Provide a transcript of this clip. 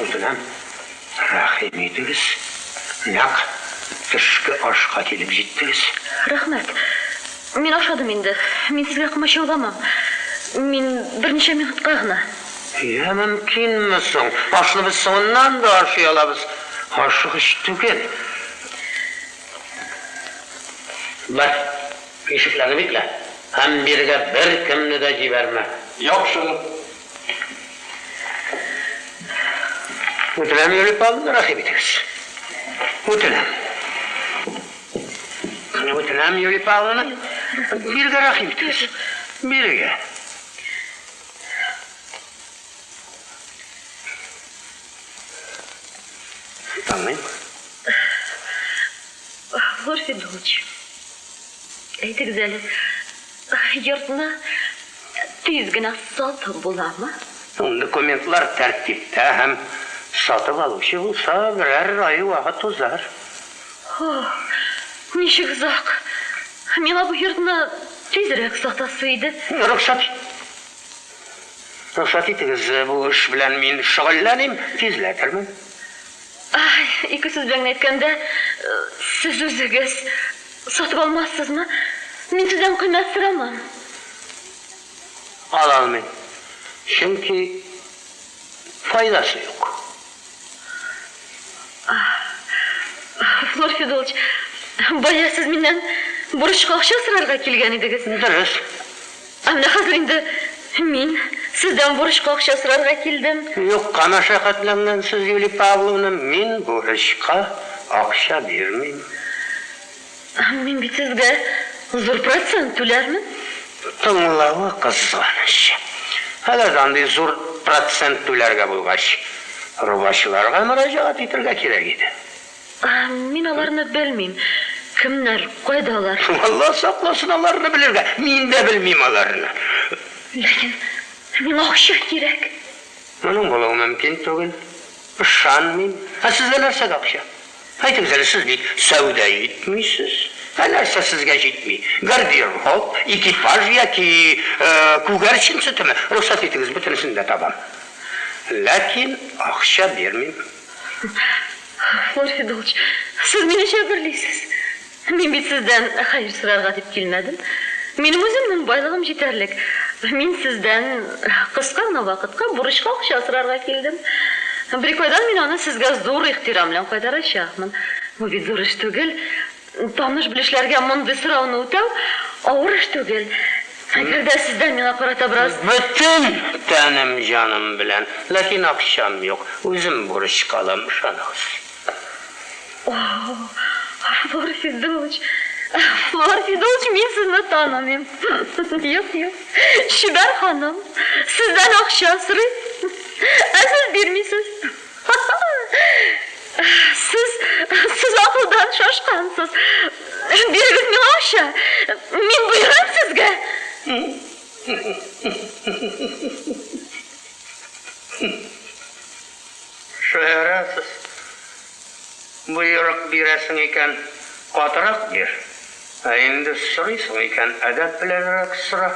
O'tinam, rahim ediniz. Naq kishki oshqa kelib jetdingiz. Rahmat. Men oshadim endi. Men sizga qilmasha olamam. Men bir necha minutga g'ina. Ya mümkünmüsün? Aslında biz sonundan da aşıya alabız. Aşık iş tüken. Bak, ışıklarını bitle. Hem birge bir kimni de ciberme. Yok şunu. Ötülem yürüp alın, rakip ediniz. Ötülem. Ötülem yürüp alın, birge rakip ediniz. Birge. Anlayın. Lor Fedulç. Eydi güzeli. Yurtuna tezgine satın bulamı? Dokumentlar tertipte hem satıp alışı olsa birer ayı vakit uzar. Oh, nişik zak. Mena bu yurtuna tezirek satasıydı. Ruhsat etiniz bu iş bilen men şug'ullanayım, tezletirman. Ay, iki söz bilen aytganda, siz o'zingiz sotib olmassizmi? Men sizdan qiymat so'raman. Alalmayın. Çünkü faydası yok. Lor Fedulç, boya siz mendan burishga o'xsha so'rarga kelgan edingiz. Dürüst. Ammo hozir endi men sizdan burishga o'xsha so'rarga keldim. Yok kanaşa katlangan siz Yuli Pavlovna, men burishqa akşa vermeyim. Men bit sizga zo'r protsent to'larman. Tınglağı kızganiş. Haladan zor protsent to'larga bo'lg'ach, rubaşılarga müracaat etirga kerak edi. Men ularni bilmayman. Kimlar, qaydalar? Allah saqlasin ularni bilirga. Men de bilmayman ularni. Lekin men o'xsha kerak. Bunun bo'lishi mumkin tug'il. Ishonmayman. Ha sizga narsa o'xsha? Aytingizlar, siz savdo etmaysiz. Narsa sizga yetmaydi. Garderop, ekipaj yoki kugarchin sutimi. Ruxsat etingiz, butinisini de topam. Lekin o'xsha bermayman. Lor Fedulç, siz meni shabrlisiz. Men bit sizdan xayr so'rarga deb kelmadim. Mening o'zimning boylig'im yetarlik. Men sizdan qisqa vaqtga burishga o'xsha so'rarga keldim. Bir qo'ydan men uni sizga zo'r ehtirom bilan qaytarishman. Bu bit zo'r ish tugul. Tanish bilishlarga bunday so'rovni o'tav og'ir ish tugul. Agarda sizdan menga qarata biroz Bütün tanim canım bilen. Lekin akşam yok. O'zim burishqa olam, ishonasiz. Lor Fedulç. Lor Fedulç, men sizni tanimayman. Yo'q. Shibar xonim, sizdan o'xsha so'rayman. Siz bermaysiz. Siz aqldan shoshqansiz. Bergingiz menga o'xsha. Men buyuram sizga. Şöhrəsiz. Buyruq birasin ekan, qatıroq ber. Endi so'raysan ekan, adab bilanroq so'ra.